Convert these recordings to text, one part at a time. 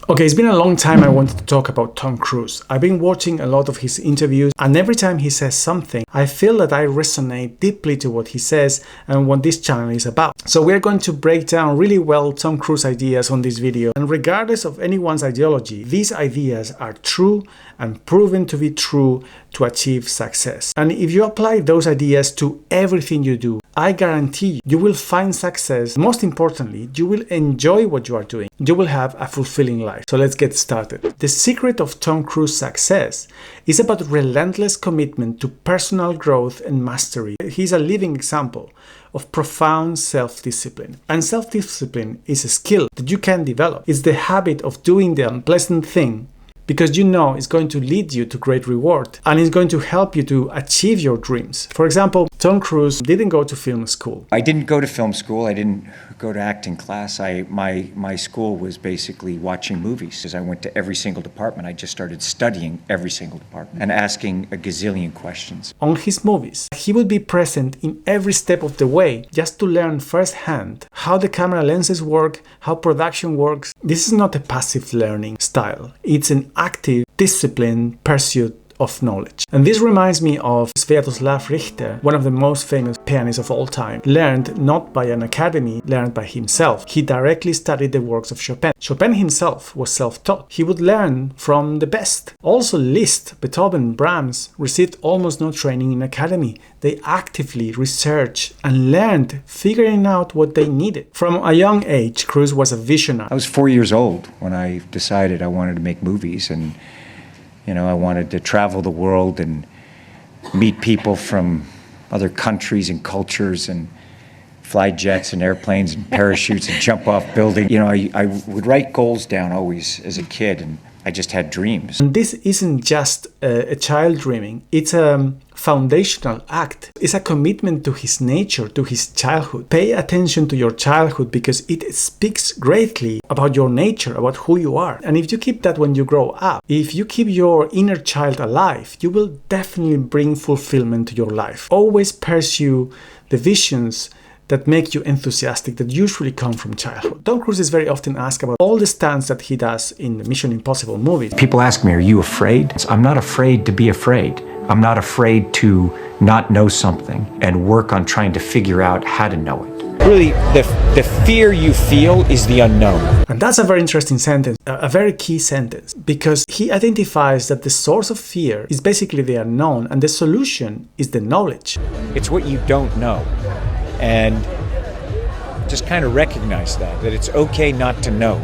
Okay, it's been a long time I wanted to talk about Tom Cruise. I've been watching a lot of his interviews, and every time he says something, I feel that I resonate deeply to what he says and what this channel is about. So we're going to break down really well Tom Cruise ideas on this video, and regardless of anyone's ideology, these ideas are true and proven to be true to achieve success. And if you apply those ideas to everything you do, I guarantee you will find success. Most importantly, you will enjoy what you are doing. You will have a fulfilling life. So let's get started. The secret of Tom Cruise's success is about relentless commitment to personal growth and mastery. He's a living example of profound self-discipline. And self-discipline is a skill that you can develop. It's the habit of doing the unpleasant thing because you know it's going to lead you to great reward and it's going to help you to achieve your dreams. For example, Tom Cruise didn't go to film school. I didn't go to film school. I didn't go to acting class. My school was basically watching movies. As I went to every single department, I just started studying every single department and asking a gazillion questions. On his movies, he would be present in every step of the way just to learn firsthand how the camera lenses work, how production works. This is not a passive learning style. It's an active, disciplined pursuit of knowledge. And this reminds me of Sviatoslav Richter, one of the most famous pianists of all time, learned not by an academy, learned by himself. He directly studied the works of Chopin. Chopin himself was self-taught. He would learn from the best. Also Liszt, Beethoven, Brahms received almost no training in academy. They actively researched and learned, figuring out what they needed. From a young age, Cruise was a visionary. I was 4 years old when I decided I wanted to make movies, and I wanted to travel the world and meet people from other countries and cultures and fly jets and airplanes and parachutes and jump off buildings. I would write goals down always as a kid, and I just had dreams. And this isn't just a child dreaming. It's a foundational act. It's a commitment to his nature, to his childhood. Pay attention to your childhood because it speaks greatly about your nature, about who you are. And if you keep that when you grow up, if you keep your inner child alive, you will definitely bring fulfillment to your life. Always pursue the visions that make you enthusiastic, that usually come from childhood. Tom Cruise is very often asked about all the stunts that he does in the Mission Impossible movies. People ask me, are you afraid? I'm not afraid to be afraid. I'm not afraid to not know something and work on trying to figure out how to know it. Really, the fear you feel is the unknown. And that's a very interesting sentence, a very key sentence, because he identifies that the source of fear is basically the unknown and the solution is the knowledge. It's what you don't know. And just kind of recognize that it's okay not to know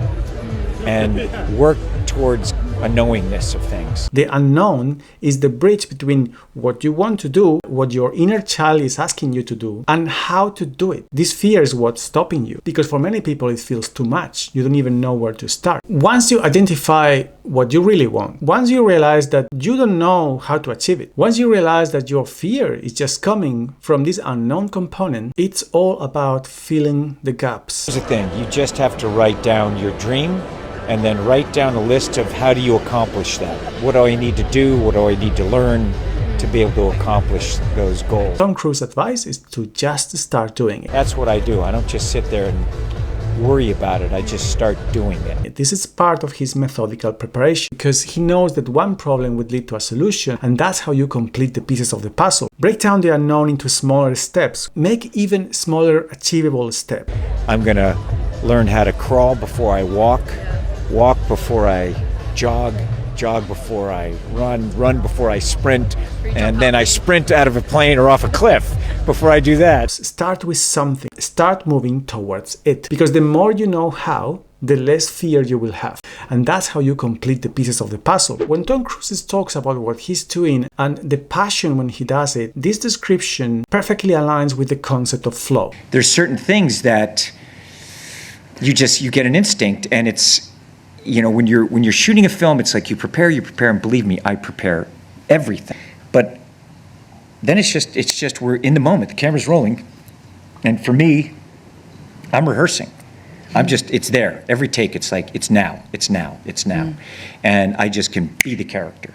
and work towards a knowingness of things. The unknown is the bridge between what you want to do, what your inner child is asking you to do, and how to do it. This fear is what's stopping you, because for many people it feels too much. You don't even know where to start. Once you identify what you really want, once you realize that you don't know how to achieve it, once you realize that your fear is just coming from this unknown component, it's all about filling the gaps. Here's the thing, you just have to write down your dream and then write down a list of how do you accomplish that? What do I need to do? What do I need to learn to be able to accomplish those goals? Tom Cruise's advice is to just start doing it. That's what I do. I don't just sit there and worry about it. I just start doing it. This is part of his methodical preparation because he knows that one problem would lead to a solution, and that's how you complete the pieces of the puzzle. Break down the unknown into smaller steps. Make even smaller achievable steps. I'm going to learn how to crawl before I walk before I jog before I run before I sprint, and then I sprint out of a plane or off a cliff before I do that. Start with something. Start moving towards it. Because the more you know how, the less fear you will have. And that's how you complete the pieces of the puzzle. When Tom Cruise talks about what he's doing and the passion when he does it, this description perfectly aligns with the concept of flow. There's certain things that you get an instinct, and it's when you're shooting a film, it's like you prepare, and believe me, I prepare everything. But then it's just we're in the moment. The camera's rolling, and for me, I'm rehearsing. It's there. Every take, it's like, it's now. And I just can be the character.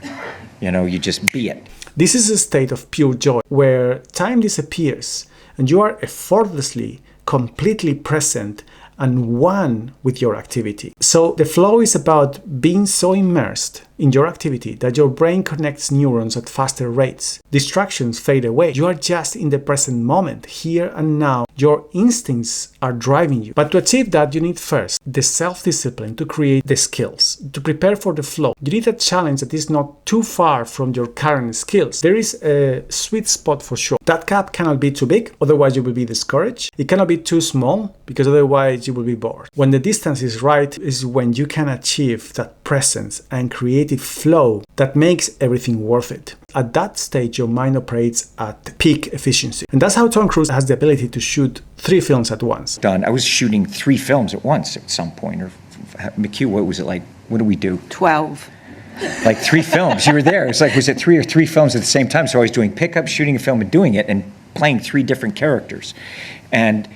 You just be it. This is a state of pure joy where time disappears and you are effortlessly, completely present and one with your activity. So the flow is about being so immersed in your activity that your brain connects neurons at faster rates. Distractions fade away. You are just in the present moment, here and now. Your instincts are driving you. But to achieve that, you need first the self-discipline to create the skills, to prepare for the flow. You need a challenge that is not too far from your current skills. There is a sweet spot for sure. That gap cannot be too big, otherwise you will be discouraged. It cannot be too small, because otherwise you will be bored. When the distance is right is when you can achieve that presence and creative flow that makes everything worth it. At that stage, your mind operates at peak efficiency. And that's how Tom Cruise has the ability to shoot 3 films at once. I was shooting 3 films at once at some point. Or McHugh, what was it like? What do we do? 12. Like 3 films. You were there. It's like, was it 3 films at the same time? So I was doing pickup, shooting a film, and doing it, and playing 3 different characters. And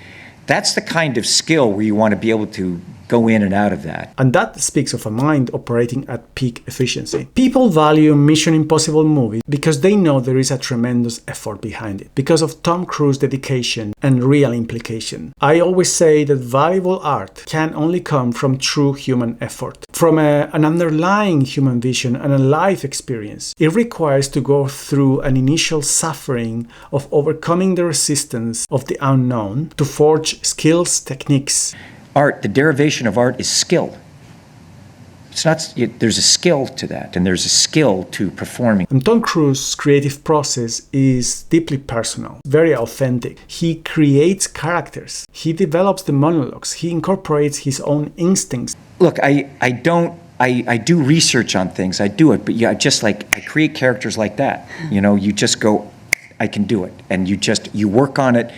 that's the kind of skill where you want to be able to go in and out of that. And that speaks of a mind operating at peak efficiency. People value Mission Impossible movies because they know there is a tremendous effort behind it, because of Tom Cruise's dedication and real implication. I always say that valuable art can only come from true human effort, from an underlying human vision and a life experience. It requires to go through an initial suffering of overcoming the resistance of the unknown to forge skills, techniques. Art, the derivation of art is skill. It's not, there's a skill to that, and there's a skill to performing. And Tom Cruise's creative process is deeply personal, very authentic. He creates characters. He develops the monologues. He incorporates his own instincts. Look, I do research on things. I do it, but yeah, just like I create characters like that. You know, you just go, I can do it, and you work on it.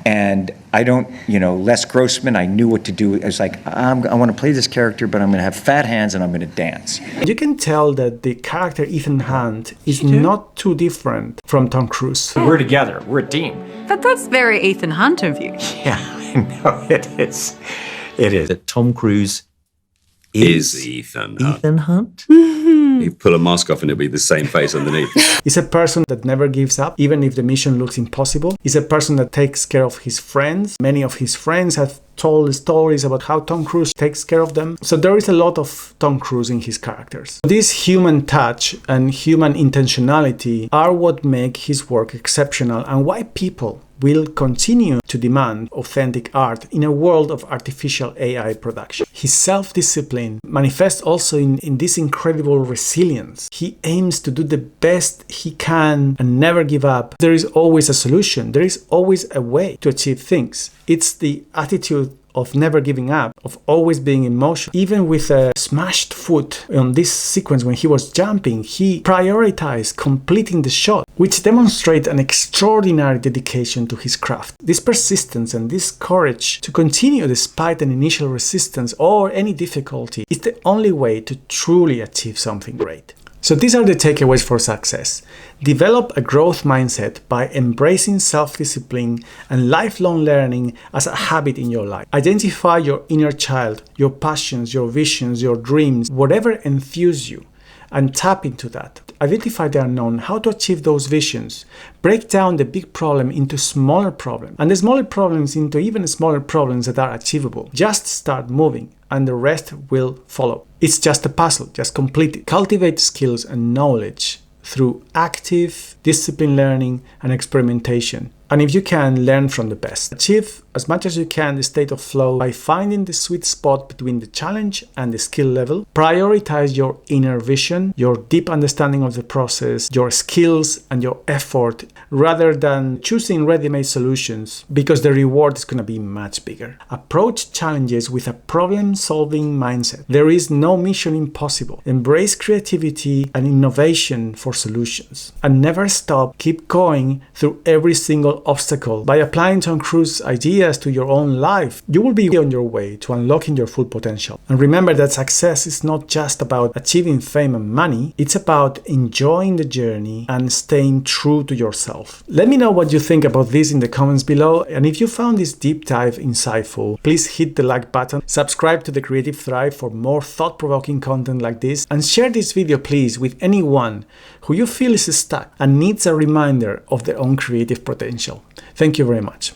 And I don't, Les Grossman, I knew what to do. I was like, I want to play this character, but I'm going to have fat hands and I'm going to dance. You can tell that the character Ethan Hunt is not too different from Tom Cruise. We're together. We're a team. But that's very Ethan Hunt of you. Yeah, I know it is. It is. That Tom Cruise is Ethan Hunt. Ethan Hunt? You pull a mask off and it'll be the same face underneath. He's a person that never gives up, even if the mission looks impossible. He's a person that takes care of his friends. Many of his friends have told stories about how Tom Cruise takes care of them. So there is a lot of Tom Cruise in his characters. This human touch and human intentionality are what make his work exceptional and why people will continue to demand authentic art in a world of artificial AI production. His self-discipline manifests also in this incredible resilience. He aims to do the best he can and never give up. There is always a solution. There is always a way to achieve things. It's the attitude of never giving up, of always being in motion. Even with a smashed foot on this sequence when he was jumping, he prioritized completing the shot, which demonstrates an extraordinary dedication to his craft. This persistence and this courage to continue despite an initial resistance or any difficulty is the only way to truly achieve something great. So these are the takeaways for success. Develop a growth mindset by embracing self-discipline and lifelong learning as a habit in your life. Identify your inner child, your passions, your visions, your dreams, whatever enthuses you, and tap into that. Identify the unknown, how to achieve those visions. Break down the big problem into smaller problems, and the smaller problems into even smaller problems that are achievable. Just start moving, and the rest will follow. It's just a puzzle, just complete it. Cultivate skills and knowledge through active, disciplined learning and experimentation. And if you can, learn from the best. Achieve as much as you can the state of flow by finding the sweet spot between the challenge and the skill level. Prioritize your inner vision, your deep understanding of the process, your skills and your effort, rather than choosing ready-made solutions, because the reward is going to be much bigger. Approach challenges with a problem-solving mindset. There is no mission impossible. Embrace creativity and innovation for solutions. And never stop. Keep going through every single obstacle. By applying Tom Cruise's ideas to your own life, you will be on your way to unlocking your full potential. And remember that success is not just about achieving fame and money, it's about enjoying the journey and staying true to yourself. Let me know what you think about this in the comments below, and if you found this deep dive insightful, please hit the like button, subscribe to The Creative Thrive for more thought-provoking content like this, and share this video please with anyone who you feel is stuck and needs a reminder of their own creative potential. Thank you very much.